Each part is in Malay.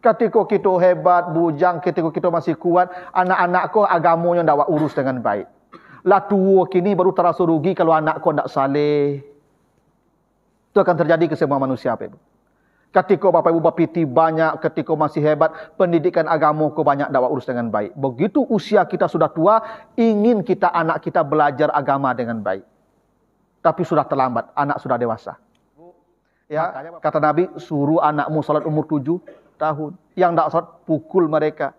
Ketika kita hebat, bujang, ketika kita masih kuat, anak-anak kau agamanya ndak urus dengan baik. Lah tua kini baru terasa rugi kalau anak kau ndak saleh. Itu akan terjadi ke semua manusia, Bapak Ibu. Ketika Bapak Ibu bapiti banyak, ketika masih hebat, pendidikan agama kau banyak ndak urus dengan baik. Begitu usia kita sudah tua, ingin kita anak kita belajar agama dengan baik. Tapi sudah terlambat, anak sudah dewasa. Ya, kata Nabi, suruh anakmu salat umur 7 tahun. Yang tak salat, pukul mereka.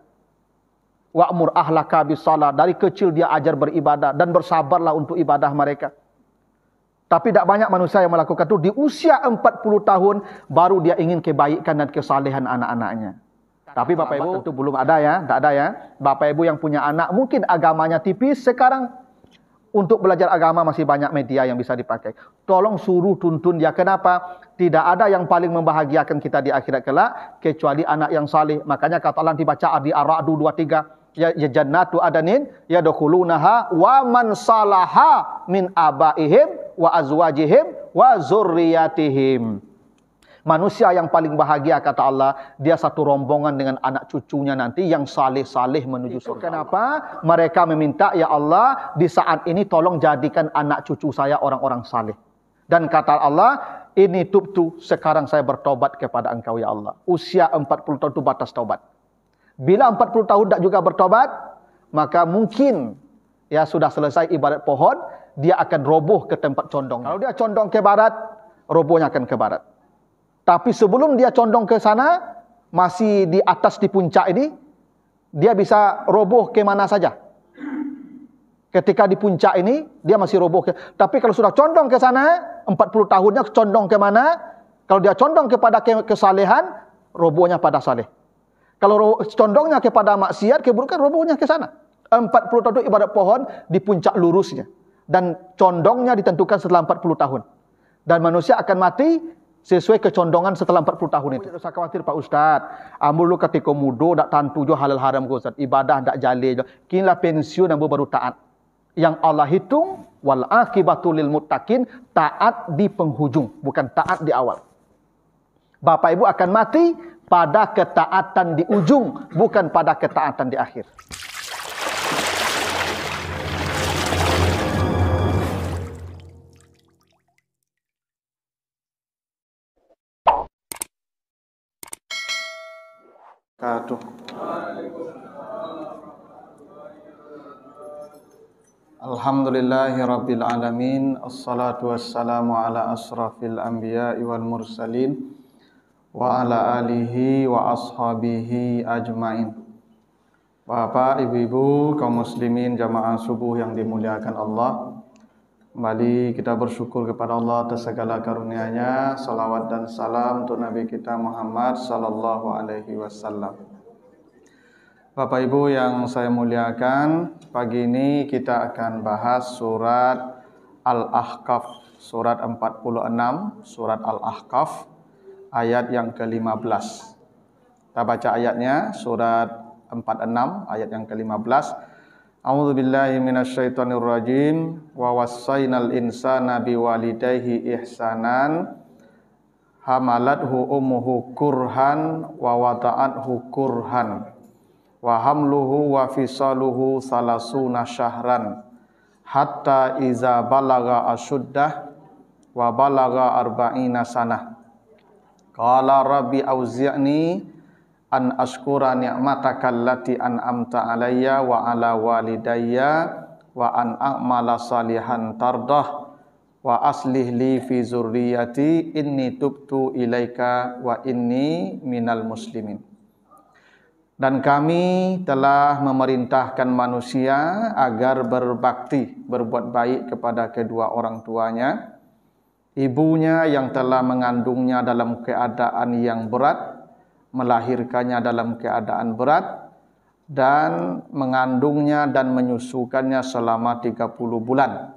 Wa'mur ahlaka bis-shalah. Dari kecil dia ajar beribadah dan bersabarlah untuk ibadah mereka. Tapi tak banyak manusia yang melakukan itu. Di usia 40 tahun baru dia ingin kebaikan dan kesalehan anak-anaknya. Tapi Bapak Ibu tentu belum ada ya, tak ada ya. Bapak Ibu yang punya anak mungkin agamanya tipis, sekarang untuk belajar agama masih banyak media yang bisa dipakai. Tolong suruh tuntun dia. Kenapa? Tidak ada yang paling membahagiakan kita di akhirat kelak kecuali anak yang saleh. Makanya kata Allah dibaca di Ar-Ra'd 23, ya jannatu adanin yadkhulunaha wa man salaha min abaihim wa azwajihim wa zurriyatihim. Manusia yang paling bahagia kata Allah, dia satu rombongan dengan anak cucunya nanti yang saleh-saleh menuju surga. Kenapa? Mereka meminta, ya Allah, di saat ini tolong jadikan anak cucu saya orang-orang saleh. Dan kata Allah, ini tubtu, sekarang saya bertobat kepada engkau ya Allah. Usia 40 tahun itu batas taubat. Bila 40 tahun tak juga bertobat, maka mungkin ya sudah selesai ibadat pohon, dia akan roboh ke tempat condong. Kalau dia condong ke barat, robohnya akan ke barat. Tapi sebelum dia condong ke sana, masih di atas di puncak ini, dia bisa roboh ke mana saja. Ketika di puncak ini, dia masih roboh. Tapi kalau sudah condong ke sana, 40 tahunnya condong ke mana? Kalau dia condong kepada kesalehan, robohnya pada saleh. Kalau condongnya kepada maksiat, keburukan, robohnya ke sana. 40 tahun itu ibarat pohon di puncak lurusnya. Dan condongnya ditentukan setelah 40 tahun. Dan manusia akan mati sesuai kecondongan setelah 40 tahun itu. Tidak usah khawatir Pak Ustaz. Amul ketika muda tak tantu jo halal haram ke Ustaz. Ibadah tak jali jo. Kinilah pensiun amul baru taat. Yang Allah hitung wal akibatu lil muttaqin, taat di penghujung, bukan taat di awal. Bapak Ibu akan mati pada ketaatan di ujung, bukan pada ketaatan di akhir. Alhamdulillahirabbil alamin, assalatu wassalamu ala asrafil anbiya'i wal mursalin wa ala alihi wa ashabihi ajmain. Bapak, Ibu-ibu, kaum muslimin jamaah subuh yang dimuliakan Allah, kembali kita bersyukur kepada Allah atas segala karunia-Nya. Salawat dan salam untuk Nabi kita Muhammad sallallahu alaihi wasallam. Bapak Ibu yang saya muliakan, pagi ini kita akan bahas surat Al-Ahqaf, surat 46, surat Al-Ahqaf, ayat yang ke-15. Kita baca ayatnya, surat 46, ayat yang ke-15. A'udzu billahi minasyaitonir rajim. Wa wassaynal insana biwalidayhi ihsanan. Hamalathu ummuhu kurhan wa wada'athu kurhan. Wa hamluhu wa fisaluhu salasuna syahran hatta iza balaga asyuddah wa balaga arba'ina sanah. Qala rabbi auzi'ni an ashkura ni'mataka allati an'amta alayya wa ala walidayya wa an a'mala salihan tardah wa aslih li fi zurriyati inni tubtu ilaika wa inni minal muslimin. Dan kami telah memerintahkan manusia agar berbakti, berbuat baik kepada kedua orang tuanya, ibunya yang telah mengandungnya dalam keadaan yang berat, melahirkannya dalam keadaan berat, dan mengandungnya dan menyusukannya selama 30 bulan.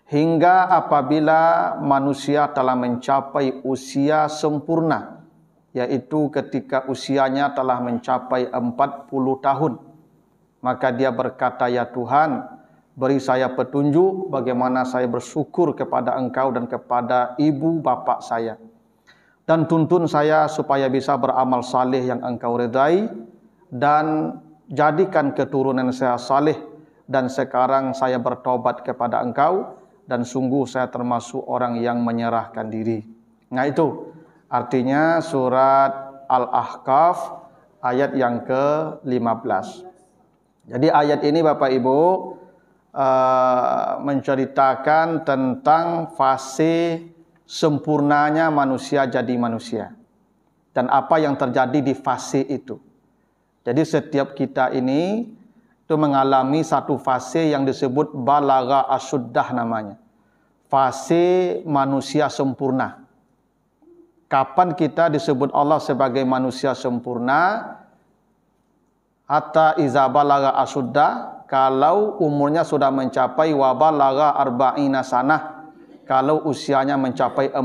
Hingga apabila manusia telah mencapai usia sempurna, yaitu ketika usianya telah mencapai 40 tahun. Maka dia berkata, ya Tuhan, beri saya petunjuk bagaimana saya bersyukur kepada Engkau dan kepada ibu bapak saya. dan tuntun saya supaya bisa beramal saleh yang Engkau redai, dan jadikan keturunan saya saleh, dan sekarang saya bertobat kepada Engkau, dan sungguh saya termasuk orang yang menyerahkan diri. Nah itu artinya surat Al-Ahqaf ayat yang ke-15. Jadi ayat ini Bapak Ibu menceritakan tentang fase sempurnanya manusia jadi manusia, dan apa yang terjadi di fase itu. Jadi setiap kita ini itu mengalami satu fase yang disebut balagha asyuddah namanya. Fase manusia sempurna. Kapan kita disebut Allah sebagai manusia sempurna? Hatta iza balagha asyuddah, kalau umurnya sudah mencapai wa balagha arba'ina sanah, kalau usianya mencapai 40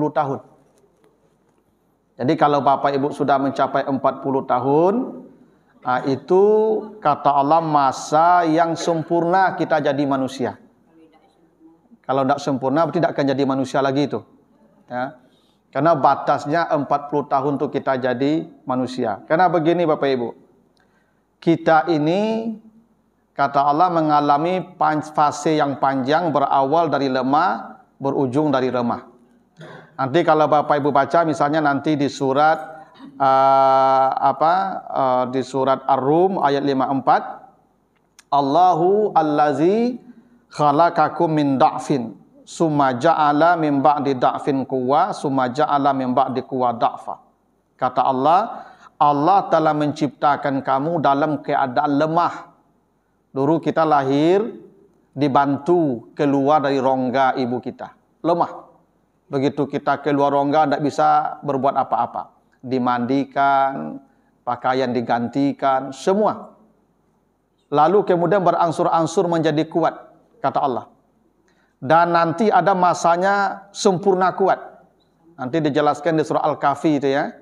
tahun. Jadi kalau Bapak Ibu sudah mencapai 40 tahun, itu kata Allah masa yang sempurna kita jadi manusia. Kalau tidak sempurna tidak akan jadi manusia lagi itu. Ya. Karena batasnya 40 tahun untuk kita jadi manusia. Karena begini Bapak Ibu, kita ini kata Allah mengalami fase yang panjang, berawal dari lemah, berujung dari lemah. Nanti kalau Bapak Ibu baca misalnya nanti di surat di surat Ar-Rum ayat 54, Allahu allazi khalaqakum min da'fin summa ja'ala min ba'di da'fin quwwa summa ja'ala min ba'di quwwa da'fa. Kata Allah, Allah telah menciptakan kamu dalam keadaan lemah. Dulu kita lahir dibantu keluar dari rongga ibu kita, lemah. Begitu kita keluar rongga tidak bisa berbuat apa-apa, dimandikan, pakaian digantikan, semua. Lalu kemudian berangsur-angsur menjadi kuat, kata Allah. Dan nanti ada masanya sempurna kuat. Nanti dijelaskan di surah Al-Kahfi itu ya.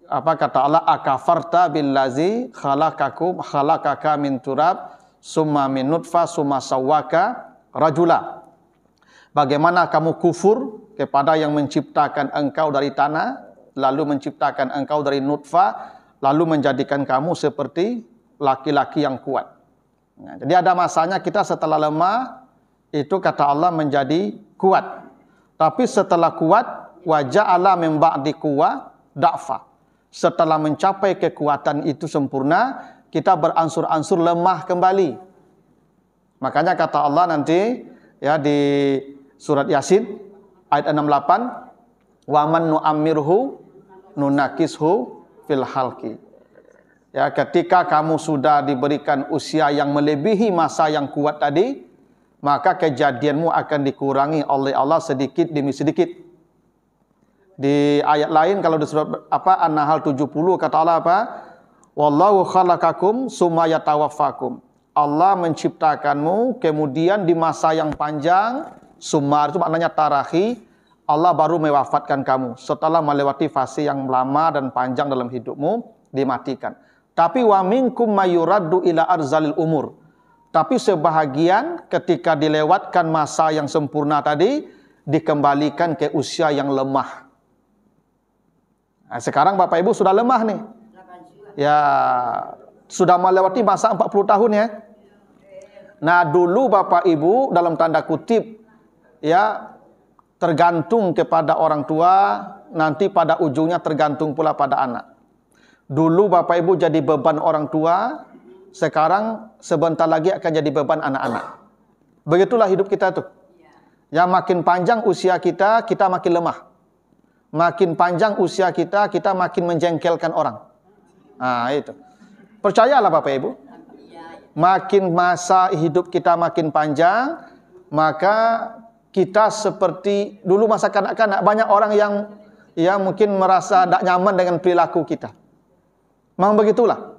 Apa kata Allah? Akafarta billazi khalaqaka min turab summa min nutfah summa sawwaka rajula. Bagaimana kamu kufur kepada yang menciptakan engkau dari tanah, lalu menciptakan engkau dari nutfah, lalu menjadikan kamu seperti laki-laki yang kuat. Nah, jadi ada masanya kita setelah lemah, itu kata Allah menjadi kuat. Tapi setelah kuat, wa ja'ala min ba'di quwwa da'fa. Setelah mencapai kekuatan itu sempurna, kita beransur-ansur lemah kembali. Makanya kata Allah nanti ya di surat Yasin ayat 68, wa man nu'ammirhu nunakishu fil halqi. Ya, ketika kamu sudah diberikan usia yang melebihi masa yang kuat tadi, maka kejadianmu akan dikurangi oleh Allah sedikit demi sedikit. Di ayat lain kalau di surat An-Nahl 70 kata Allah apa? Wallahu khalaqakum summa yatawaffakum. Allah menciptakanmu kemudian di masa yang panjang, summa itu maknanya tarahi, Allah baru mewafatkan kamu setelah melewati fase yang lama dan panjang dalam hidupmu, dimatikan. Tapi wa minkum mayuraddu ila arzalil umur. Tapi sebahagian ketika dilewatkan masa yang sempurna tadi, dikembalikan ke usia yang lemah. Nah, sekarang Bapak Ibu sudah lemah nih. Ya, sudah melewati masa 40 tahun ya. Nah, dulu Bapak Ibu dalam tanda kutip ya tergantung kepada orang tua, nanti pada ujungnya tergantung pula pada anak. Dulu Bapak Ibu jadi beban orang tua, sekarang sebentar lagi akan jadi beban anak-anak. Begitulah hidup kita tuh. Ya makin panjang usia kita, kita makin lemah. Makin panjang usia kita, kita makin menjengkelkan orang. Nah itu. Percayalah Bapak Ibu. Makin masa hidup kita makin panjang, maka kita seperti dulu masa kanak-kanak, banyak orang yang mungkin merasa tidak nyaman dengan perilaku kita. Memang begitulah.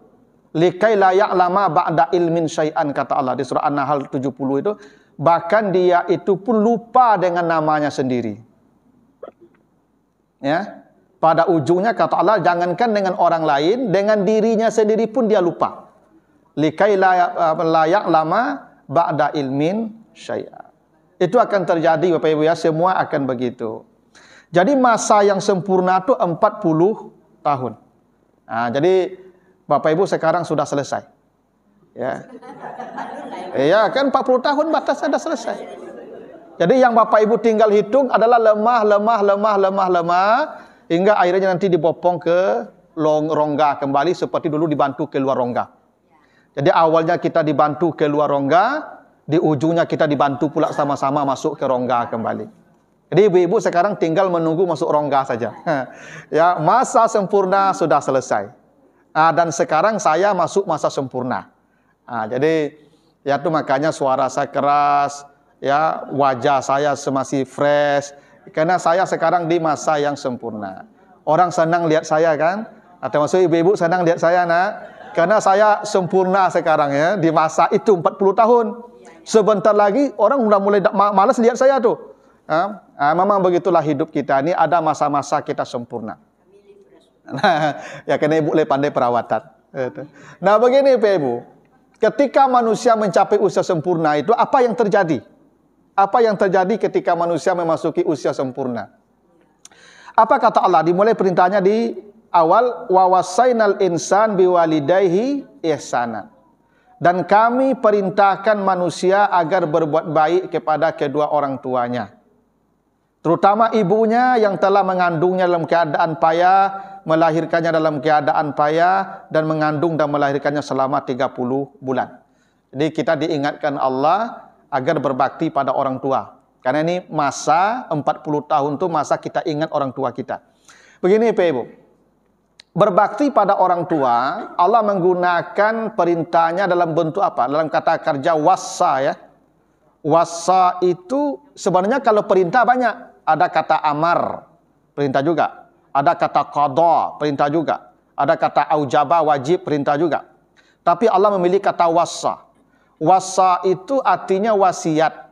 Likai la ya'lama ba'da ilmin syai'an, kata Allah di surah An-Nahl 70 itu. Bahkan dia itu pun lupa dengan namanya sendiri. Ya, pada ujungnya kata Allah, jangankan dengan orang lain, dengan dirinya sendiri pun dia lupa. Likai la ya'lama ba'da ilmin syai'an. Itu akan terjadi Bapak Ibu ya, semua akan begitu. Jadi masa yang sempurna itu 40 tahun. Nah, jadi Bapak Ibu sekarang sudah selesai. Ya. Iya kan 40 tahun batasnya sudah selesai. Jadi yang Bapak Ibu tinggal hitung adalah lemah hingga akhirnya nanti dibopong ke rongga kembali seperti dulu dibantu keluar rongga. Jadi awalnya kita dibantu keluar rongga, di ujungnya kita dibantu pula sama-sama masuk ke rongga kembali. Jadi ibu-ibu sekarang tinggal menunggu masuk rongga saja. Ya, masa sempurna sudah selesai. Dan sekarang saya masuk masa sempurna. Jadi ya itu makanya suara saya keras, ya wajah saya masih fresh karena saya sekarang di masa yang sempurna. Orang senang lihat saya kan? Atau maksud ibu-ibu senang lihat saya nak? Karena saya sempurna sekarang ya di masa itu 40 tahun. Sebentar lagi orang sudah mulai malas lihat saya tuh. Memang begitulah hidup kita ini, ada masa-masa kita sempurna. Nah, ya kena ibu pandai perawatan. Nah begini Pak Ibu, ketika manusia mencapai usia sempurna itu apa yang terjadi? Apa yang terjadi ketika manusia memasuki usia sempurna? Apa kata Allah? Dimulai perintahnya di awal, wa wasainal insan biwalidayhi ihsanan. Dan kami perintahkan manusia agar berbuat baik kepada kedua orang tuanya. Terutama ibunya yang telah mengandungnya dalam keadaan payah, melahirkannya dalam keadaan payah, dan mengandung dan melahirkannya selama 30 bulan. Jadi kita diingatkan Allah agar berbakti pada orang tua. Karena ini masa 40 tahun itu masa kita ingat orang tua kita. Begini Pak Ibu, berbakti pada orang tua, Allah menggunakan perintahnya dalam bentuk apa? Dalam kata kerja wassa ya. Wassa itu sebenarnya kalau perintah banyak. Ada kata amar, perintah juga. Ada kata qada, perintah juga. Ada kata aujaba, wajib, perintah juga. Tapi Allah memilih kata wassa. Wassa itu artinya wasiat.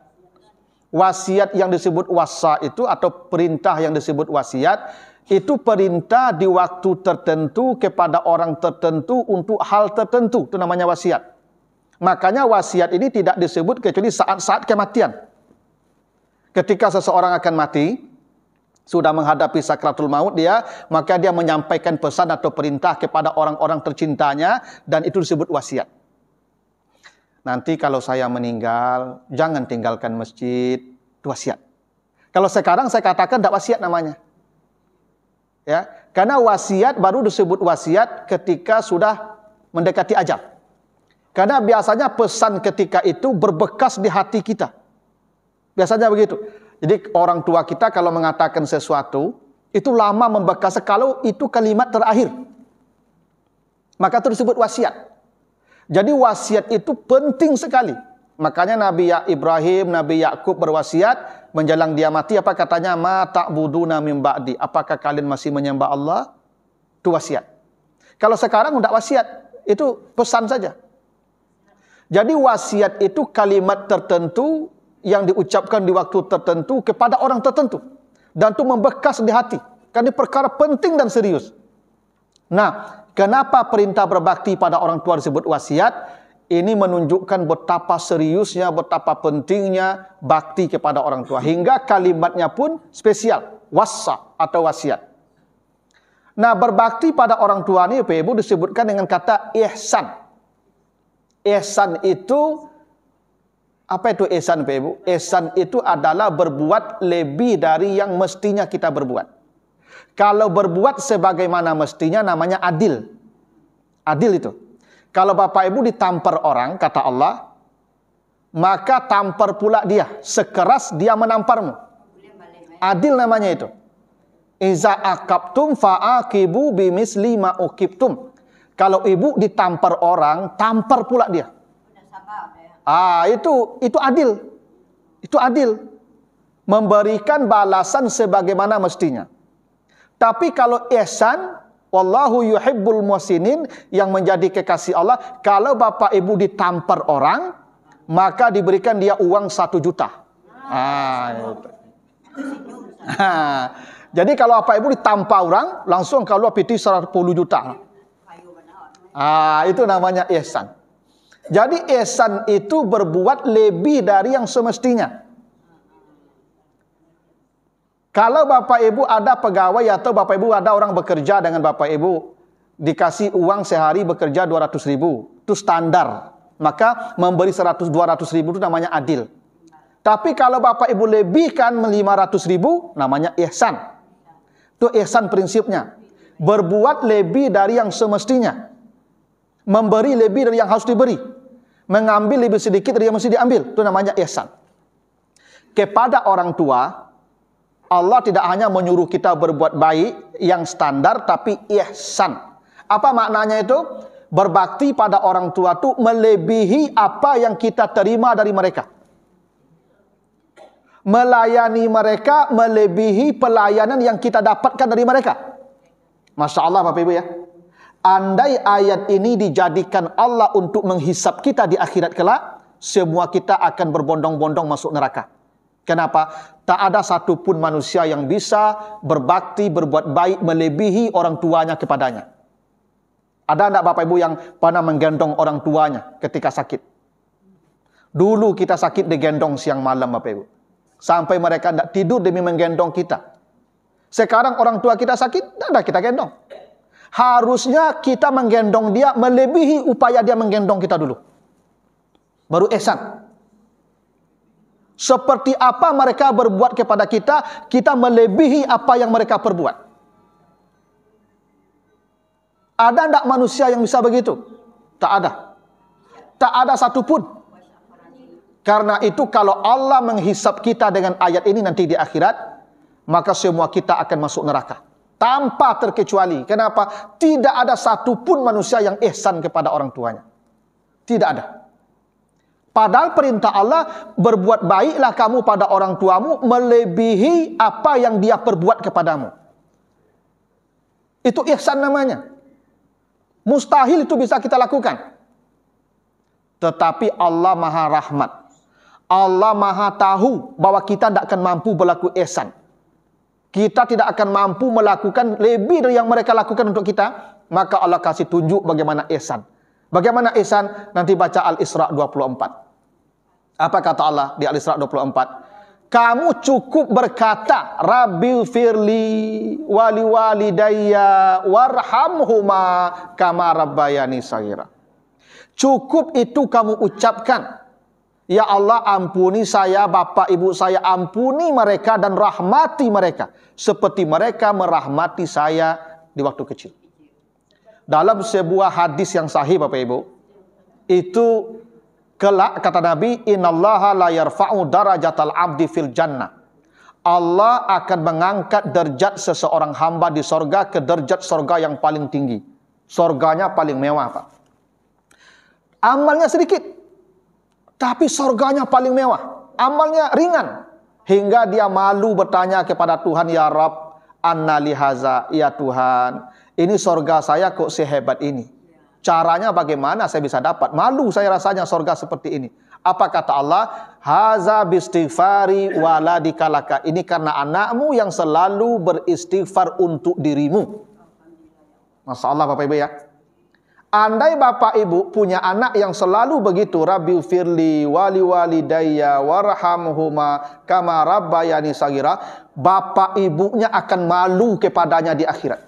Wasiat yang disebut wassa itu atau perintah yang disebut wasiat itu perintah di waktu tertentu kepada orang tertentu untuk hal tertentu. Itu namanya wasiat. Makanya wasiat ini tidak disebut kecuali saat-saat kematian. Ketika seseorang akan mati, sudah menghadapi sakratul maut maka dia menyampaikan pesan atau perintah kepada orang-orang tercintanya dan itu disebut wasiat. Nanti kalau saya meninggal, jangan tinggalkan masjid, itu wasiat. Kalau sekarang saya katakan tidak wasiat namanya. Ya, karena wasiat baru disebut wasiat ketika sudah mendekati ajal. Karena biasanya pesan ketika itu berbekas di hati kita. Biasanya begitu. Jadi orang tua kita kalau mengatakan sesuatu, itu lama membekas kalau itu kalimat terakhir. Maka itu disebut wasiat. Jadi wasiat itu penting sekali. Makanya Nabi Ibrahim, Nabi Yakub berwasiat menjelang dia mati, apa katanya? Ma ta'buduna min ba'di. Apakah kalian masih menyembah Allah? Itu wasiat. Kalau sekarang tidak wasiat, itu pesan saja. Jadi wasiat itu kalimat tertentu yang diucapkan di waktu tertentu kepada orang tertentu. Dan itu membekas di hati. Karena ini perkara penting dan serius. Nah, kenapa perintah berbakti pada orang tua disebut wasiat? Ini menunjukkan betapa seriusnya, betapa pentingnya bakti kepada orang tua. Hingga kalimatnya pun spesial. Wassa atau wasiat. Nah, berbakti pada orang tua ini, Bapak Ibu, disebutkan dengan kata ihsan. Ihsan itu, apa itu ihsan, Bapak Ibu? Ihsan itu adalah berbuat lebih dari yang mestinya kita berbuat. Kalau berbuat sebagaimana mestinya namanya adil. Adil itu. Kalau Bapak Ibu ditampar orang, kata Allah, maka tampar pula dia, sekeras dia menamparmu. Adil namanya itu. Iza aqabtum fa'aqibu bimisli ma uqibtum. Kalau ibu ditampar orang, tampar pula dia. Itu adil. Itu adil. Memberikan balasan sebagaimana mestinya. Tapi kalau ihsan, wallahu yuhibbul muhsinin, yang menjadi kekasih Allah, kalau bapak ibu ditampar orang, maka diberikan dia uang 1 juta. Itu. Jadi kalau bapak ibu ditampar orang, langsung kalau piti 10 juta. Itu namanya ihsan. Jadi ihsan itu berbuat lebih dari yang semestinya. Kalau Bapak Ibu ada pegawai atau Bapak Ibu ada orang bekerja dengan Bapak Ibu, dikasih uang sehari bekerja 200.000, itu standar. Maka memberi 100-200 ribu itu namanya adil. Tapi kalau Bapak Ibu lebihkan 500 ribu, namanya ihsan. Itu ihsan prinsipnya. Berbuat lebih dari yang semestinya. Memberi lebih dari yang harus diberi. Mengambil lebih sedikit dari yang mesti diambil. Itu namanya ihsan. Kepada orang tua, Allah tidak hanya menyuruh kita berbuat baik yang standar, tapi ihsan. Apa maknanya itu? Berbakti pada orang tua itu melebihi apa yang kita terima dari mereka. Melayani mereka melebihi pelayanan yang kita dapatkan dari mereka. Masya Allah Bapak Ibu ya. Andai ayat ini dijadikan Allah untuk menghisap kita di akhirat kelak, semua kita akan berbondong-bondong masuk neraka. Kenapa? Tak ada satupun manusia yang bisa berbakti, berbuat baik melebihi orang tuanya kepadanya. Ada enggak Bapak Ibu yang pernah menggendong orang tuanya ketika sakit? Dulu kita sakit digendong siang malam Bapak Ibu. Sampai mereka enggak tidur demi menggendong kita. Sekarang orang tua kita sakit, tidak ada kita gendong. Harusnya kita menggendong dia melebihi upaya dia menggendong kita dulu. Baru ihsan. Seperti apa mereka berbuat kepada kita, kita melebihi apa yang mereka perbuat. Ada tidak manusia yang bisa begitu? Tak ada. Tak ada satupun. Karena itu kalau Allah menghisap kita dengan ayat ini nanti di akhirat, maka semua kita akan masuk neraka. Tanpa terkecuali. Kenapa? Tidak ada satupun manusia yang ihsan kepada orang tuanya. Tidak ada. Padahal perintah Allah, berbuat baiklah kamu pada orang tuamu melebihi apa yang dia perbuat kepadamu. Itu ihsan namanya. Mustahil itu bisa kita lakukan. Tetapi Allah Maha Rahmat. Allah Maha tahu bahwa kita tidak akan mampu berlaku ihsan. Kita tidak akan mampu melakukan lebih dari yang mereka lakukan untuk kita. Maka Allah kasih tunjuk bagaimana ihsan. Bagaimana ihsan? Nanti baca Al-Isra 24. Apa kata Allah di Al-Isra 24? Kamu cukup berkata, Rabbil firli wali walidayya warhamhuma kama rabbayani shaghira. Cukup itu kamu ucapkan. Ya Allah, ampuni saya, bapak ibu saya, ampuni mereka dan rahmati mereka seperti mereka merahmati saya di waktu kecil. Dalam sebuah hadis yang sahih Bapak Ibu, itu kelak kata Nabi, innallaha la yarfa'u darajatal abdi fil jannah. Allah akan mengangkat derajat seseorang hamba di sorga ke derajat sorga yang paling tinggi. Sorganya paling mewah Pak. Amalnya sedikit, tapi sorganya paling mewah. Amalnya ringan. Hingga dia malu bertanya kepada Tuhan, ya Rabb, anna lihaza, ya Tuhan, ini sorga saya kok sehebat ini. Caranya bagaimana saya bisa dapat? Malu saya rasanya sorga seperti ini. Apa kata Allah? Haza bistighfari waladika laka. Ini karena anakmu yang selalu beristighfar untuk dirimu. Masya Allah Bapak Ibu ya. Andai Bapak Ibu punya anak yang selalu begitu, Rabbil firli wali walidayya warhamhuma kama rabbayani shaghira, bapak ibunya akan malu kepadanya di akhirat.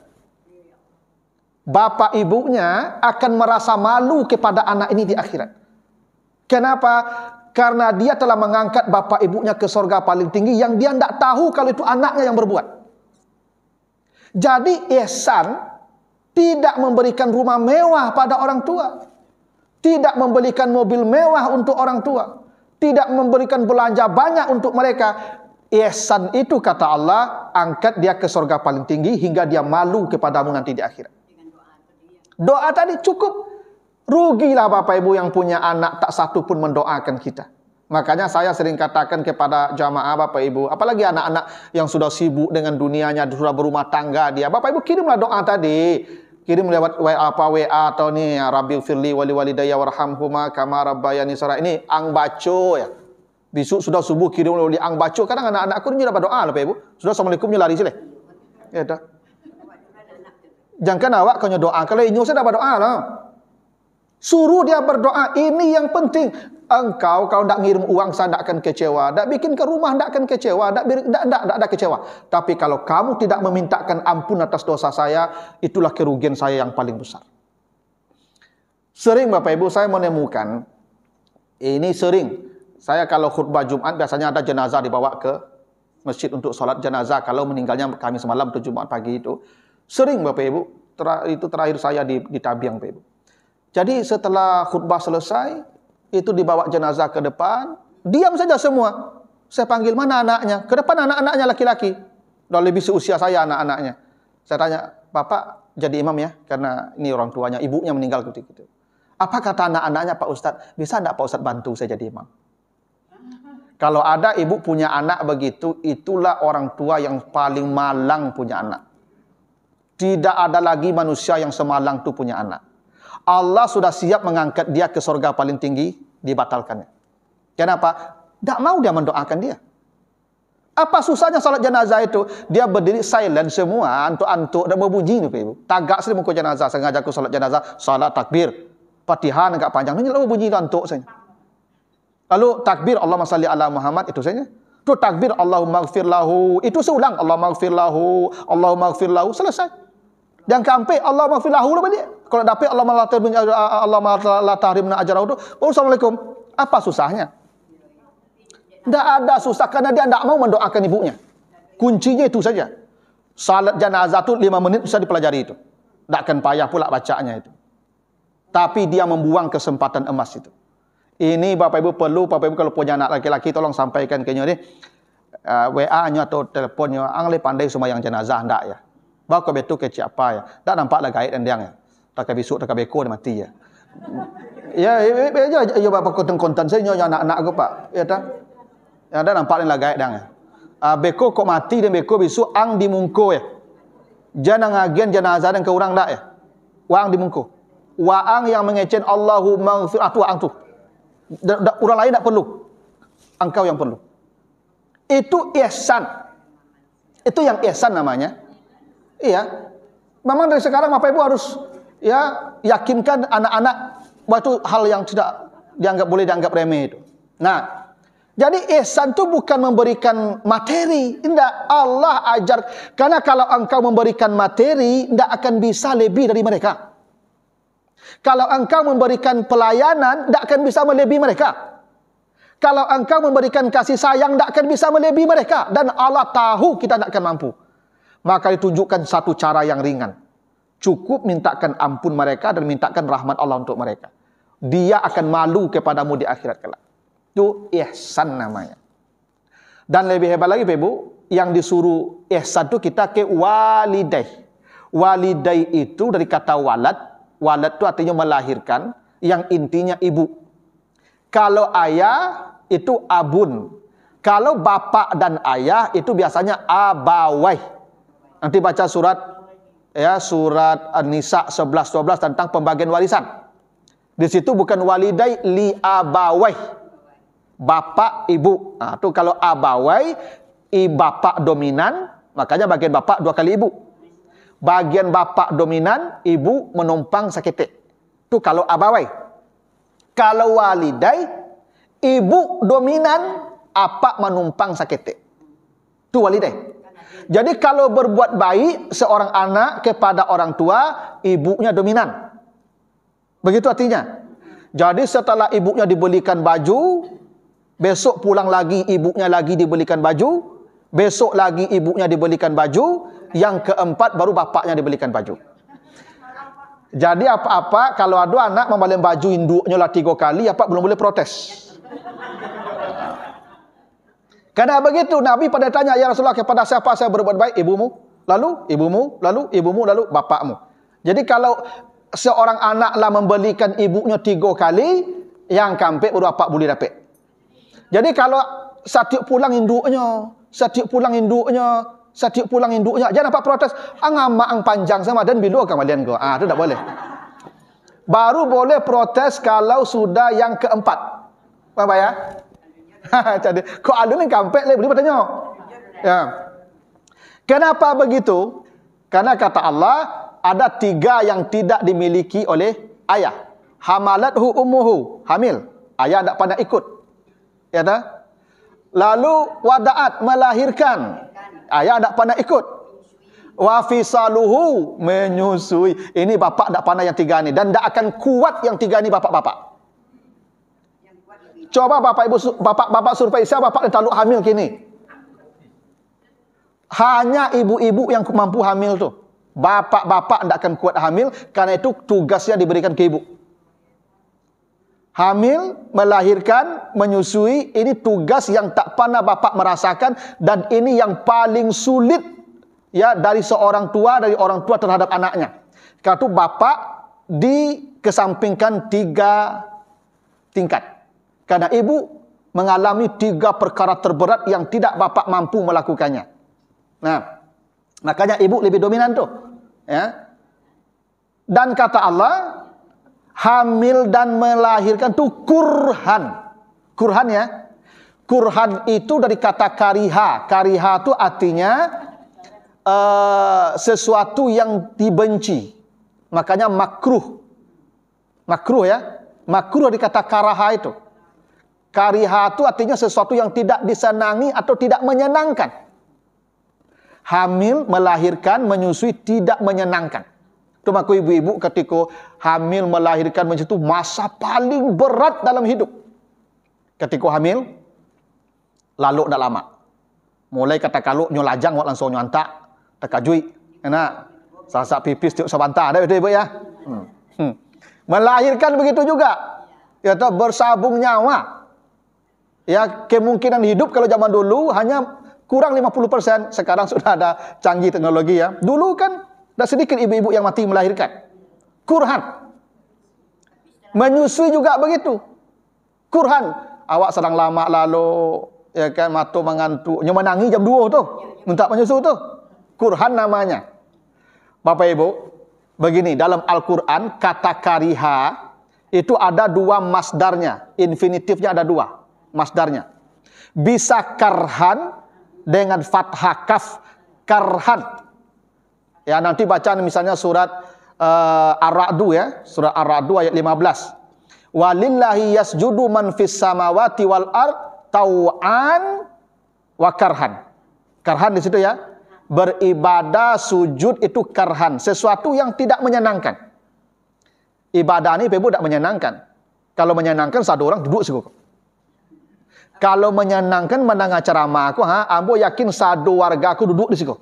Bapak ibunya akan merasa malu kepada anak ini di akhirat. Kenapa? Karena dia telah mengangkat bapak ibunya ke surga paling tinggi yang dia tidak tahu kalau itu anaknya yang berbuat. Jadi ihsan tidak memberikan rumah mewah pada orang tua. Tidak membelikan mobil mewah untuk orang tua. Tidak memberikan belanja banyak untuk mereka. Ihsan itu kata Allah, angkat dia ke surga paling tinggi hingga dia malu kepadamu nanti di akhirat. Doa tadi cukup. Rugilah Bapak Ibu yang punya anak tak satu pun mendoakan kita. Makanya saya sering katakan kepada jamaah Bapak Ibu, apalagi anak-anak yang sudah sibuk dengan dunianya, sudah berumah tangga dia. Bapak Ibu kirimlah doa tadi. Kirim lewat WA atau nih Rabbil firli wali walidayya warhamhuma kama rabbayani shaghira. Ini ang baco ya. Besok sudah subuh kirim oleh ang baco. Kadang anak-anakku ini dapat doa Bapak Ibu. Sudah assalamualaikumnya lari sini. Ya dah. Jangan awak kau doa. Kalau inyo saya dapat doa lah. Suruh dia berdoa. Ini yang penting. Engkau kalau tak ngirim uang saya tak akan kecewa, tak bikinkan rumah tak akan kecewa, tak kecewa. Tapi kalau kamu tidak memintakan ampun atas dosa saya, itulah kerugian saya yang paling besar. Sering Bapak Ibu saya menemukan, ini sering, saya kalau khutbah Jumat biasanya ada jenazah dibawa ke masjid untuk sholat jenazah kalau meninggalnya Kamis malam atau Jumat pagi itu. Sering Bapak Ibu, itu terakhir saya di Tabiang Bapak Ibu. Jadi setelah khutbah selesai, itu dibawa jenazah ke depan, diam saja semua. Saya panggil, mana anaknya? Ke depan anak-anaknya laki-laki. Udah lebih seusia saya anak-anaknya. Saya tanya, Bapak jadi imam ya? Karena ini orang tuanya, ibunya meninggal ketika itu. Apa kata anak-anaknya Pak Ustadz? Bisa enggak Pak Ustadz bantu saya jadi imam? Kalau ada ibu punya anak begitu, itulah orang tua yang paling malang punya anak. Tidak ada lagi manusia yang semalang itu punya anak. Allah sudah siap mengangkat dia ke surga paling tinggi, dibatalkannya. Kenapa? Tak mau dia mendoakan dia. Apa susahnya salat jenazah itu? Dia berdiri silent semua, antuk-antuk dan berbunyi nih, Ibu. Tagak sekali muka jenazah, sengaja aku salat jenazah, salat takbir, Fatihah agak panjang, ini lalu bunyi antuk saja. Lalu takbir Allahumma salli ala Muhammad itu saja. Itu takbir Allahumma ighfir lahu, itu seulang Allahumma ighfir lahu, Allahumma ighfir lahu, selesai. Yang kampai Allahumma ighfir lahu lah dia. Kalau dapat Allahumma la tahrimna ajrahu, assalamualaikum. Apa susahnya? Tidak ada susah karena dia tidak mau mendoakan ibunya. Kuncinya itu saja. Salat jenazah itu 5 menit bisa dipelajari itu. Tak akan payah pula bacanya itu. Tapi dia membuang kesempatan emas itu. Ini Bapak Ibu perlu, Bapak Ibu kalau punya anak laki-laki tolong sampaikan ke dia WA-nya atau teleponnya, angle pandai sembahyang jenazah ndak ya. Bawa ke betul ke siapa ya. Tak nampak lah gaib dan dia ya. Tak besok tak beko dia mati ya. Ya Bapak konten-konten saya anak-anak aku Pak. Ya tak. Ya dah nampak lah gaib dan ya. Beko kok mati dan beko besok ang dimungko ya. Jangan ngagen jenazah dan ke orang dak ya. Wang dimungko. Waang yang mengecen Allahumma ighfir tu ang tu. Orang lain tak perlu. Engkau yang perlu. Itu ihsan. Itu yang ihsan namanya. Iya. Memang dari sekarang Bapak Ibu harus ya yakinkan anak-anak bahwa itu hal yang tidak boleh dianggap remeh itu. Nah, jadi ihsan itu bukan memberikan materi. Tidak, Allah ajar. Karena kalau engkau memberikan materi, tidak akan bisa lebih dari mereka. Kalau engkau memberikan pelayanan, tidak akan bisa melebihi mereka. Kalau engkau memberikan kasih sayang, tidak akan bisa melebihi mereka. Dan Allah tahu kita tidak akan mampu. Maka ditunjukkan satu cara yang ringan. Cukup mintakan ampun mereka dan mintakan rahmat Allah untuk mereka. Dia akan malu kepadamu di akhirat kelak. Itu ihsan namanya. Dan lebih hebat lagi Ibu, yang disuruh ihsan itu kita ke walidai. Walidai itu dari kata walad. Walad itu artinya melahirkan, yang intinya ibu. Kalau ayah itu abun. Kalau bapak dan ayah itu biasanya abawai. Nanti baca surat An-Nisa 11-12 tentang pembagian warisan. Di situ bukan walidai li abawai. Bapak ibu. Nah, itu kalau abawai bapak dominan, makanya bagian bapak 2 kali ibu. Bagian bapak dominan, ibu menumpang sakit. Itu kalau abawai. Kalau walidai, ibu dominan, apa menumpang sakit. Itu walidai. Jadi kalau berbuat baik seorang anak kepada orang tua, ibunya dominan. Begitu artinya. Jadi setelah ibunya dibelikan baju, besok pulang lagi ibunya lagi dibelikan baju, besok lagi ibunya dibelikan baju, yang keempat baru bapaknya dibelikan baju. Jadi apa-apa kalau ada anak membalik baju induknya lah 3 kali, apa belum boleh protes. Karena begitu Nabi pada tanya, ya Rasulullah, kepada siapa saya berbuat baik? Ibumu, lalu ibumu, lalu ibumu, lalu bapakmu. Jadi kalau seorang anak lah membelikan ibunya 3 kali, yang kampe baru bapak boleh dapat. Jadi kalau setiap pulang induknya, jangan dapat protes. Ang panjang sama dan bilu kemalian kau. Itu tak boleh. Baru boleh protes kalau sudah yang keempat. Apa ya? Jadi, kok ada ni kampek le boleh bertanya. Ya. Kenapa begitu? Karena kata Allah, ada 3 yang tidak dimiliki oleh ayah. Hamalathu ummuhu, hamil. Ayah tak pandai ikut. Ya tak? Lalu wada'at, melahirkan. Ayah tak pandai ikut. Wa fisaluhu, menyusui. Ini bapak tak pandai yang tiga ni. Dan tak akan kuat yang tiga ni bapak-bapak. Coba bapak survei saya, bapak yang terlalu hamil kini. Hanya ibu-ibu yang mampu hamil tu. Bapak-bapak tidak akan kuat hamil, karena itu tugasnya diberikan ke ibu. Hamil, melahirkan, menyusui, ini tugas yang tak pernah bapak merasakan, dan ini yang paling sulit ya dari seorang tua, dari orang tua terhadap anaknya. Karena itu bapak dikesampingkan 3 tingkat. Karena ibu mengalami 3 perkara terberat yang tidak bapak mampu melakukannya. Nah, makanya ibu lebih dominan tuh, ya. Dan kata Allah, hamil dan melahirkan tuh kurhan. Kurhan ya. Kurhan itu dari kata kariha. Kariha itu artinya sesuatu yang dibenci. Makanya makruh. Makruh ya. Makruh dari kata karaha itu. Kariha itu artinya sesuatu yang tidak disenangi atau tidak menyenangkan. Hamil, melahirkan, menyusui tidak menyenangkan. Itu maka ibu-ibu ketika hamil, melahirkan, menyusui itu masa paling berat dalam hidup. Ketika hamil, lalu tak lama. Mulai kata kalau nyolajang wak langsung nyontak, tekajui. Enak. Sasak pipis tiuk sabanta ada ibu ya. Melahirkan begitu juga. Ya, bersabung nyawa. Ya, kemungkinan hidup kalau zaman dulu hanya kurang 50%, sekarang sudah ada canggih teknologi ya. Dulu kan dah sedikit ibu-ibu yang mati melahirkan. Kurhan. Menyusui juga begitu. Kurhan. Awak sedang lama lalu, ya kan, matu mengantuk, menangi jam 2 tu, minta menyusu tu. Kurhan namanya. Bapak Ibu, begini, dalam Al-Quran kata kariha itu ada 2 masdarnya. Infinitifnya ada 2 masdarnya. Bisa karhan dengan fathah kaf, karhan. Ya, nanti baca misalnya surat Ar-Ra'du ya, surat Ar-Ra'du ayat 15. Walillahi yasjudu man fis samawati wal ard tau'an wa karhan. Karhan di situ ya. Beribadah sujud itu karhan, sesuatu yang tidak menyenangkan. Ibadah ini Ibu tidak menyenangkan. Kalau menyenangkan satu orang duduk sego. Kalau menyenangkan mendengar ceramah aku, ambo yakin satu warga aku duduk di situ.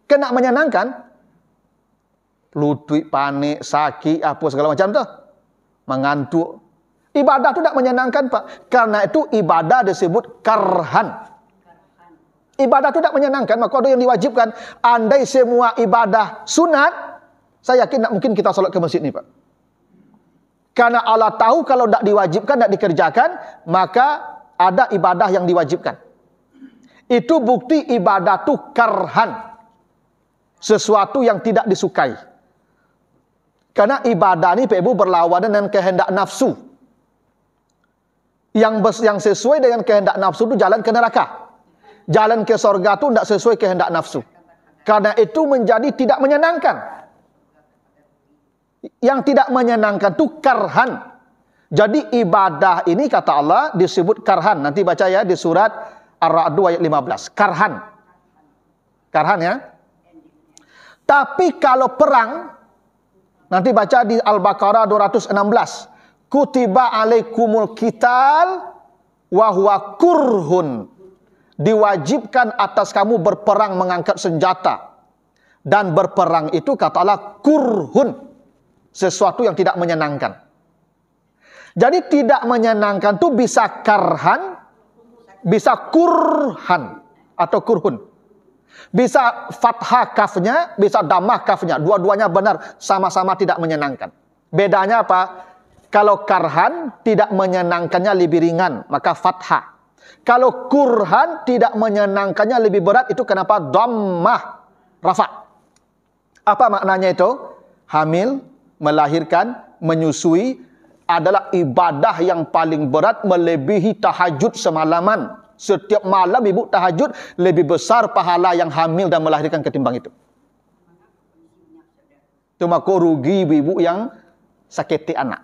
Kena menyenangkan, lutut, panik, sakit, apa segala macam tu, mengantuk. Ibadah tu tak menyenangkan Pak. Karena itu ibadah disebut karhan. Ibadah tu tak menyenangkan, maka ada yang diwajibkan. Andai semua ibadah sunat, saya yakin tak mungkin kita solat ke masjid ni Pak. Karena Allah tahu kalau tak diwajibkan, tak dikerjakan, maka ada ibadah yang diwajibkan. Itu bukti ibadah itu karhan. Sesuatu yang tidak disukai. Karena ibadah ini Ibu berlawanan dengan kehendak nafsu. Yang sesuai dengan kehendak nafsu itu jalan ke neraka. Jalan ke surga itu tidak sesuai kehendak nafsu. Karena itu menjadi tidak menyenangkan. Yang tidak menyenangkan itu karhan. Jadi ibadah ini kata Allah disebut karhan. Nanti baca ya di surat Ar-Ra'du ayat 15. Karhan. Karhan ya. Tapi kalau perang, nanti baca di Al-Baqarah 216. Kutiba alaikumul qital wa huwa kurhun. Diwajibkan atas kamu berperang mengangkat senjata. Dan berperang itu kata Allah kurhun. Sesuatu yang tidak menyenangkan. Jadi tidak menyenangkan itu bisa karhan, bisa kurhan atau kurhun. Bisa fathah kafnya, bisa damah kafnya. Dua-duanya benar, sama-sama tidak menyenangkan. Bedanya apa? Kalau karhan tidak menyenangkannya lebih ringan, maka fathah. Kalau kurhan tidak menyenangkannya lebih berat, itu kenapa dhammah rafa. Apa maknanya itu? Hamil, melahirkan, menyusui adalah ibadah yang paling berat, melebihi tahajud semalaman. Setiap malam ibu tahajud lebih besar pahala yang hamil dan melahirkan ketimbang itu. Itu maka rugi ibu yang sakiti anak.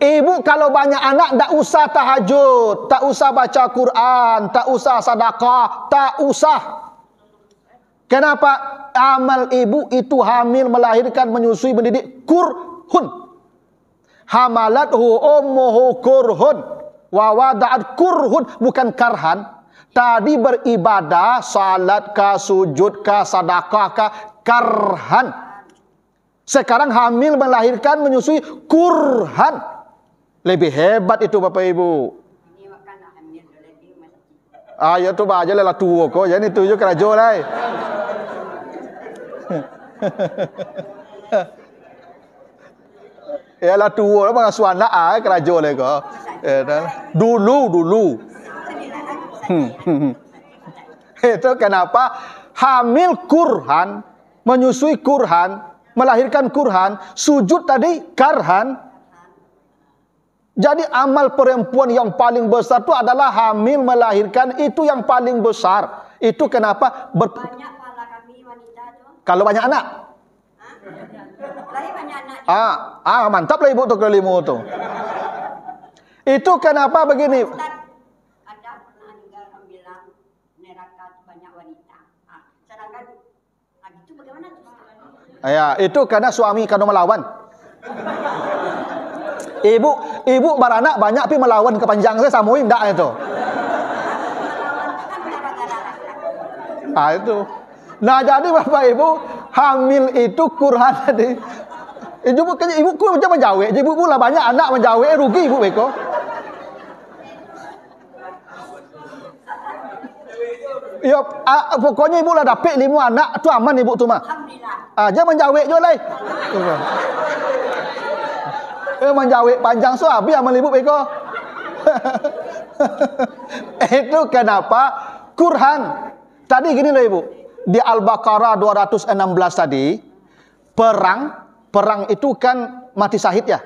Ibu kalau banyak anak tak usah tahajud, tak usah baca Quran, tak usah sedekah, tak usah. Kenapa? Amal ibu itu hamil, melahirkan, menyusui, mendidik, kurhun. Hamalathu ummuhu kurhun wa wada'at kurhun, bukan karhan. Tadi beribadah, salat kah, sujud kah, sedekah kah, karhan. Sekarang hamil, melahirkan, menyusui, kurhan. Lebih hebat itu Bapak Ibu. Ya tu aja lah tua kok. Jadi tujuh kerajo lah. Ya lah tua lah mengasuh anak kerajo lah kok. Dulu. Itu kenapa hamil kurhan, menyusui kurhan, melahirkan kurhan, sujud tadi karhan. Jadi amal perempuan yang paling besar itu adalah hamil, melahirkan, itu yang paling besar. Itu kenapa banyak pala kami wanita tu. Kalau banyak anak. Lahir banyak anak. Mantap lah ibu tu kelima tu. Itu kenapa begini. Ada pernah juga orang bilang neraka banyak wanita. Sedangkan itu bagaimana tu? Ya, itu karena suami kanu melawan. Ibu beranak banyak tapi melawan kepanjang saya samuin enggak itu. Itu. Nah, jadi Bapak Ibu hamil itu kurhan tadi. Ibuku macam menjawab. Ibu pula banyak anak menjawab, rugi ibu beko. Ya, pokoknya ibu lah dapat 5 anak tu aman ibu tu mah. Alhamdulillah. Jangan menjawab je lah. Menjawab panjang so habis amal ibu beko. Itu kenapa kurhan. Tadi gini loh ibu, di Al-Baqarah 216 tadi, perang itu kan mati syahid ya.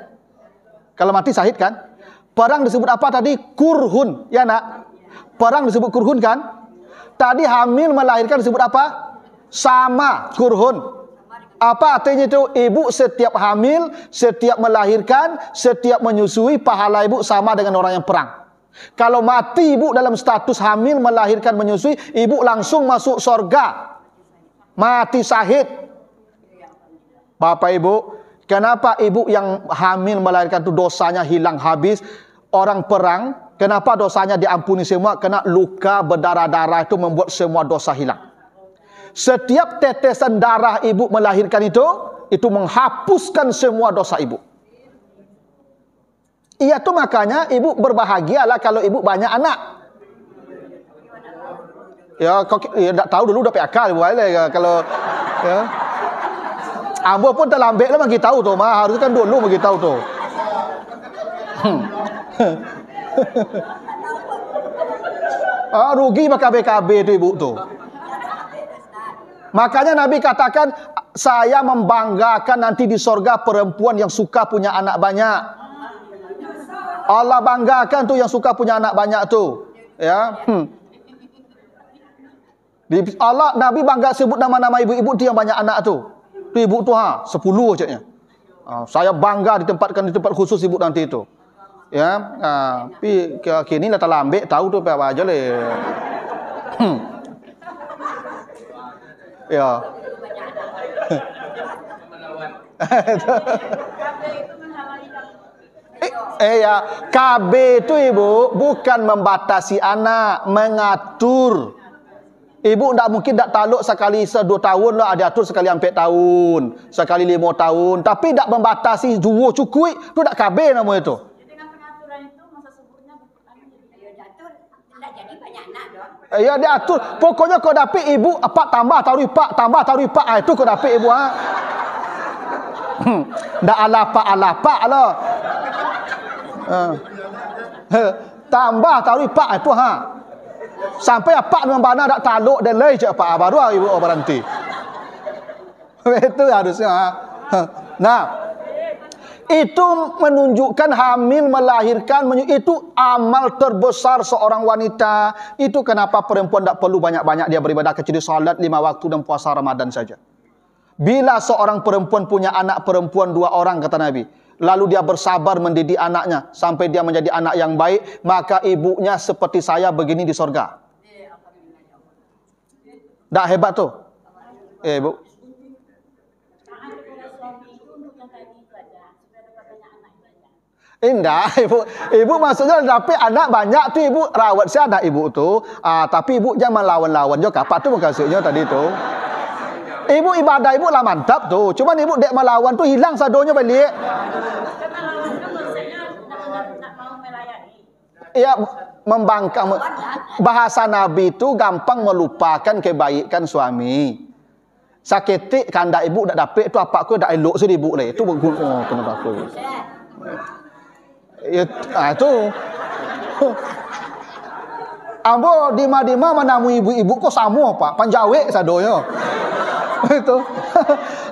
Kalau mati syahid kan, perang disebut apa tadi? Kurhun, ya nak? Perang disebut kurhun kan? Tadi hamil melahirkan disebut apa? Sama, kurhun. Apa artinya itu? Ibu setiap hamil, setiap melahirkan, setiap menyusui, pahala ibu sama dengan orang yang perang. Kalau mati ibu dalam status hamil, melahirkan, menyusui, ibu langsung masuk surga. Mati syahid. Bapak Ibu, kenapa ibu yang hamil melahirkan itu dosanya hilang habis? Orang perang, kenapa dosanya diampuni semua? Kena luka berdarah-darah itu membuat semua dosa hilang. Setiap tetesan darah ibu melahirkan itu menghapuskan semua dosa ibu. Iya tuh makanya ibu berbahagialah kalau ibu banyak anak. Ya, kau tak tahu dulu udah PAK ibu kalau ya. Ambo pun terlambat lah bagi tahu tu mah, harusnya kan dulu bagi tahu tu. Rugi maka BKB tu ibu tu. Makanya Nabi katakan, saya membanggakan nanti di sorga perempuan yang suka punya anak banyak. Allah banggakan tu yang suka punya anak banyak tu. Ya. Allah, Nabi bangga sebut nama-nama ibu-ibu tu yang banyak anak tu. Tu ibu tu 10 aja. Saya bangga ditempatkan di tempat khusus ibu nanti itu. Ya, tapi kini lah terlambat tahu tu apa aja le. Ya. Ya, KB itu ibu bukan membatasi anak, mengatur. Ibu tidak mungkin tak taluk sekali 2 tahun lah, ada atur sekali 4 tahun, sekali 5 tahun, tapi tak membatasi 2 cukui, tu tak KB nama itu. Dengan pengaturan itu masa subuhnya diatur, tidak jadi banyak anak dong. Ya diatur. Pokoknya kau dapat ibu apa tambah taruh pak, itu kau dapat ibu Ndak alapa lah. Tambah taruh pak itu Sampai apa dengan bana dak taluk dan lei je apa baru ibu berhenti. Itu harusnya. Nah, itu menunjukkan hamil, melahirkan, itu amal terbesar seorang wanita. Itu kenapa perempuan tak perlu banyak-banyak dia beribadah, kecuali salat 5 waktu dan puasa Ramadan saja. Bila seorang perempuan punya anak perempuan 2 orang kata Nabi, lalu dia bersabar mendidik anaknya sampai dia menjadi anak yang baik, maka ibunya seperti saya begini di sorga. Tak hebat tuh? Bu. Indah, ibu maksudnya tapi anak banyak tu ibu rawat saya ada ibu tu, tapi ibu jangan lawan-lawan juga. Apa tu maksudnya tadi tu? Ibu ibadah ibu lah mantap tu, cuman ibu dek melawan tu hilang sadonya balik. Iya, membangkang. Bahasa Nabi itu gampang melupakan kebaikan suami. Saketik kanda ibu dak dapet tu apa aku dak elok sudi ibu le. Itu kenapa aku. Ya, itu. Ambo dima-dima menamu ibu-ibu kok sama Pak, panjawe sadonya. Itu.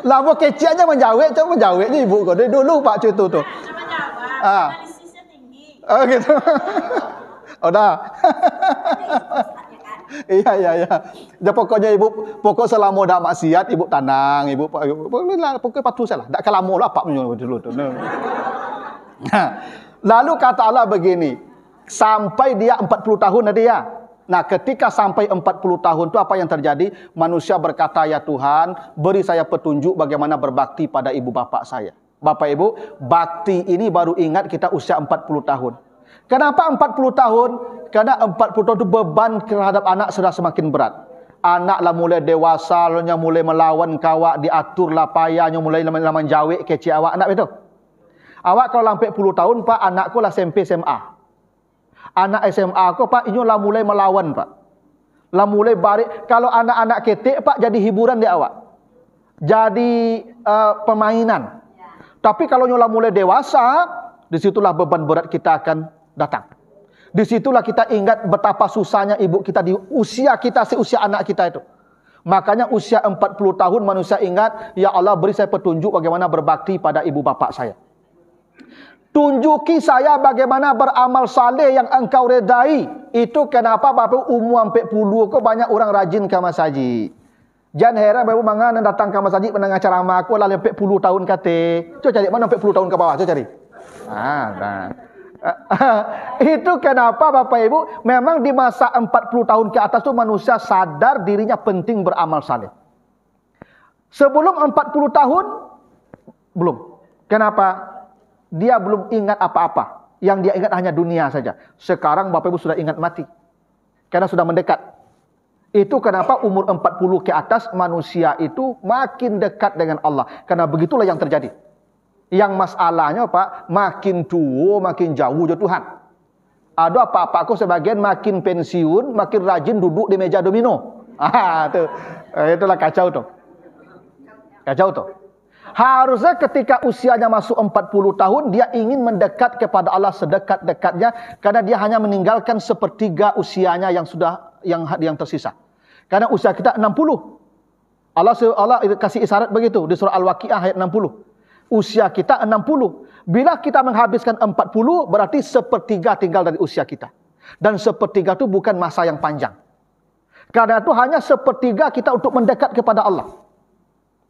Lah ambo keciannya menjaweknya ibu kok. Dari dulu Pak cutu tuh. Analisisnya tinggi. Oh gitu. Oh dah. Iya. Dia pokoknya ibu, pokok selama dak maksiat ibu tenang, ibu pokoknya patuh salah. Dak kelamo lah Pak dulu tu. Nah, lalu kata Allah begini, sampai dia 40 tahun tadi ya. Nah, ketika sampai 40 tahun itu apa yang terjadi? Manusia berkata, "Ya Tuhan, beri saya petunjuk bagaimana berbakti pada ibu bapak saya." Bapak Ibu, bakti ini baru ingat kita usia 40 tahun. Kenapa 40 tahun? Karena 40 tahun itu beban terhadap anak sudah semakin berat. Anaklah mulai dewasa, mulai melawan kawak, diaturlah payahnya, mulai menjawik kecil awak anak itu. Awak kalau sampai 10 tahun Pak, anakku lah SMP SMA. Anak SMA aku Pak, ini lah mulai melawan Pak. Lah mulai balik. Kalau anak-anak ketik Pak, jadi hiburan di awak. Jadi permainan. Tapi kalau nyolah mulai dewasa, disitulah beban berat kita akan datang. Disitulah kita ingat betapa susahnya ibu kita di usia kita, seusia anak kita itu. Makanya usia 40 tahun manusia ingat, "Ya Allah beri saya petunjuk bagaimana berbakti pada ibu bapak saya. Tunjuki saya bagaimana beramal saleh yang engkau redai." Itu kenapa Bapak umur 40 kok banyak orang rajin ke masjid. Jangan heran Bapak mangan datang ke masjid mendengar ceramah aku lah 40 tahun kate. Coba cari mana 40 tahun ke bawah, coba cari. Nah. Itu kenapa Bapak Ibu memang di masa 40 tahun ke atas itu manusia sadar dirinya penting beramal saleh. Sebelum 40 tahun belum. Kenapa? Dia belum ingat apa-apa. Yang dia ingat hanya dunia saja. Sekarang Bapak Ibu sudah ingat mati. Karena sudah mendekat. Itu kenapa umur 40 ke atas manusia itu makin dekat dengan Allah. Karena begitulah yang terjadi. Yang masalahnya Pak, makin tua makin jauh dari Tuhan. Ada apa-apa aku sebagian makin pensiun, makin rajin duduk di meja domino. Itulah kacau tuh. Kacau tuh. Harusnya ketika usianya masuk 40 tahun, dia ingin mendekat kepada Allah sedekat-dekatnya. Karena dia hanya meninggalkan sepertiga usianya yang sudah yang tersisa. Karena usia kita 60. Allah kasih isyarat begitu di surah Al-Waqiah ayat 60. Usia kita 60. Bila kita menghabiskan 40, berarti sepertiga tinggal dari usia kita. Dan sepertiga itu bukan masa yang panjang. Karena itu hanya sepertiga kita untuk mendekat kepada Allah.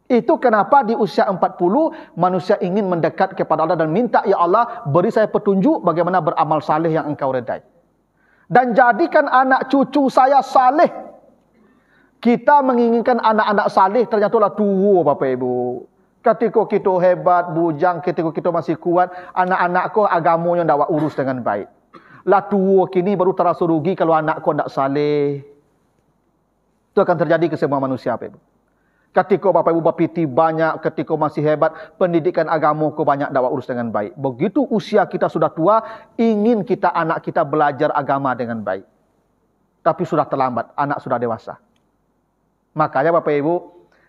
Itu kenapa di usia 40 manusia ingin mendekat kepada Allah dan minta, "Ya Allah, beri saya petunjuk bagaimana beramal saleh yang engkau redai. Dan jadikan anak cucu saya saleh." Kita menginginkan anak-anak saleh ternyata tua Bapak Ibu. Ketika kita hebat, bujang, ketika kita masih kuat, anak-anakku agamanya ndak urus dengan baik. Lah tua kini baru terasa rugi kalau anakku ndak saleh. Itu akan terjadi ke semua manusia Bapak Ibu. Ketika Bapak Ibu bapiti banyak, ketika masih hebat, pendidikan agama kau banyak dakwah urus dengan baik. Begitu usia kita sudah tua, ingin kita anak kita belajar agama dengan baik. Tapi sudah terlambat, anak sudah dewasa. Makanya Bapak Ibu,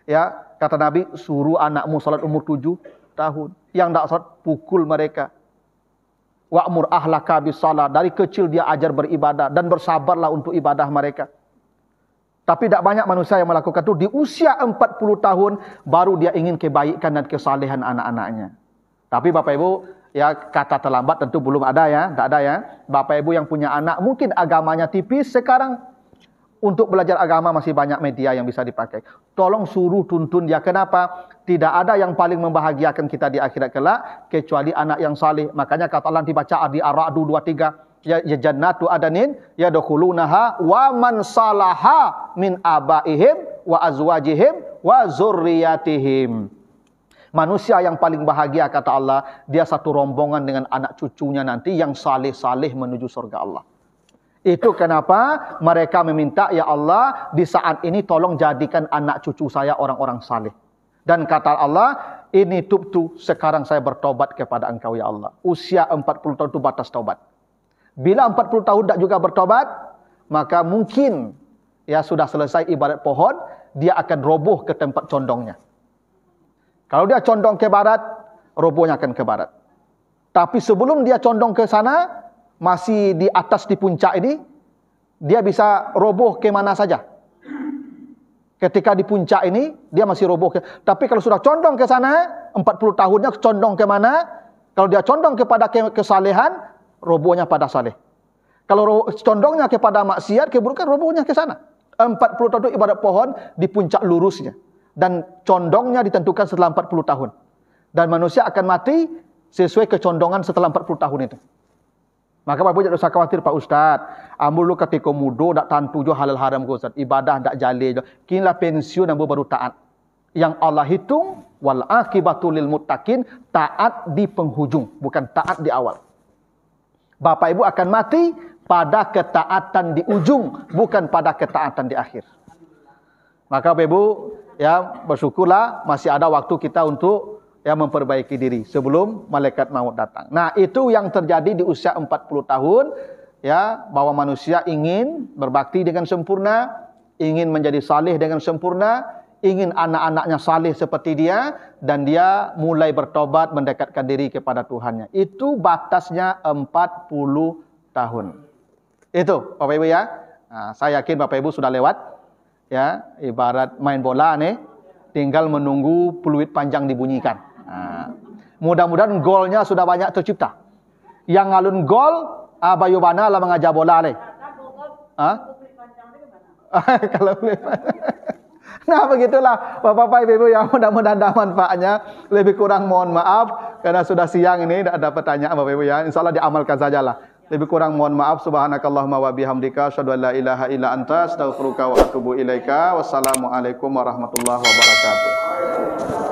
ya kata Nabi, suruh anakmu salat umur 7 tahun. Yang tak salat, pukul mereka. Wa'mur ahlaka bis-shalah. Dari kecil dia ajar beribadah dan bersabarlah untuk ibadah mereka. Tapi tidak banyak manusia yang melakukan itu. Di usia 40 tahun, baru dia ingin kebaikan dan kesalehan anak-anaknya. Tapi Bapak Ibu, ya kata terlambat tentu belum ada ya. Tak ada ya. Bapak Ibu yang punya anak, mungkin agamanya tipis sekarang. Untuk belajar agama masih banyak media yang bisa dipakai. Tolong suruh tuntun dia. Kenapa? Tidak ada yang paling membahagiakan kita di akhirat kelak kecuali anak yang saleh. Makanya kata Allah dibaca di Ar-Ra'd 23, ya jannatu adanin yadkhulunaha wa man salaha min abaihim wa azwajihim wa zurriyatihim. Manusia yang paling bahagia kata Allah, dia satu rombongan dengan anak cucunya nanti yang saleh-saleh menuju surga Allah. Itu kenapa mereka meminta, ya Allah, di saat ini tolong jadikan anak cucu saya orang-orang saleh. Dan kata Allah, ini tubtu, sekarang saya bertobat kepada engkau ya Allah. Usia 40 tahun itu batas taubat. Bila 40 tahun tak juga bertobat, maka mungkin ya sudah selesai ibadat pohon, dia akan roboh ke tempat condongnya. Kalau dia condong ke barat, robohnya akan ke barat. Tapi sebelum dia condong ke sana, masih di atas di puncak ini, dia bisa roboh ke mana saja. Ketika di puncak ini, dia masih roboh ke. Tapi kalau sudah condong ke sana, 40 tahunnya condong ke mana? Kalau dia condong kepada kesalehan, robohnya pada saleh. Kalau condongnya kepada maksiat, keburukan, robohnya ke sana. 40 tahun itu ibarat pohon di puncak lurusnya. Dan condongnya ditentukan setelah 40 tahun. Dan manusia akan mati sesuai kecondongan setelah 40 tahun itu. Maka Bapak Ibu jangan usah khawatir Pak Ustaz. Ambil lu ketika muda tak tantu jo halal haram ko Ustaz. Ibadah tak jale jo. Kinilah pensiun ambil baru taat. Yang Allah hitung wal akibatu lil muttaqin, taat di penghujung, bukan taat di awal. Bapak Ibu akan mati pada ketaatan di ujung, bukan pada ketaatan di akhir. Maka Bapak Ibu ya bersyukurlah masih ada waktu kita untuk ya memperbaiki diri sebelum malaikat maut datang. Nah, itu yang terjadi di usia 40 tahun ya, bahwa manusia ingin berbakti dengan sempurna, ingin menjadi saleh dengan sempurna, ingin anak-anaknya saleh seperti dia, dan dia mulai bertobat mendekatkan diri kepada Tuhannya. Itu batasnya 40 tahun. Itu Bapak Ibu ya. Nah, saya yakin Bapak Ibu sudah lewat ya, ibarat main bola nih, tinggal menunggu peluit panjang dibunyikan. Nah, mudah-mudahan golnya sudah banyak tercipta. Yang ngalun gol, Bayubana lah mengajar bola le. Kalau nah begitulah Bapak-bapak Ibu yang mudah-mudahan ada manfaatnya. Lebih kurang mohon maaf karena sudah siang ini tidak ada pertanyaan Bapak Ibu ya. Insyaallah diamalkan sajalah. Lebih kurang mohon maaf. Subhanakallahumma wa bihamdika asyhadu an la ilaha illa anta astaghfiruka wa atubu ilaika. Wassalamualaikum warahmatullahi wabarakatuh.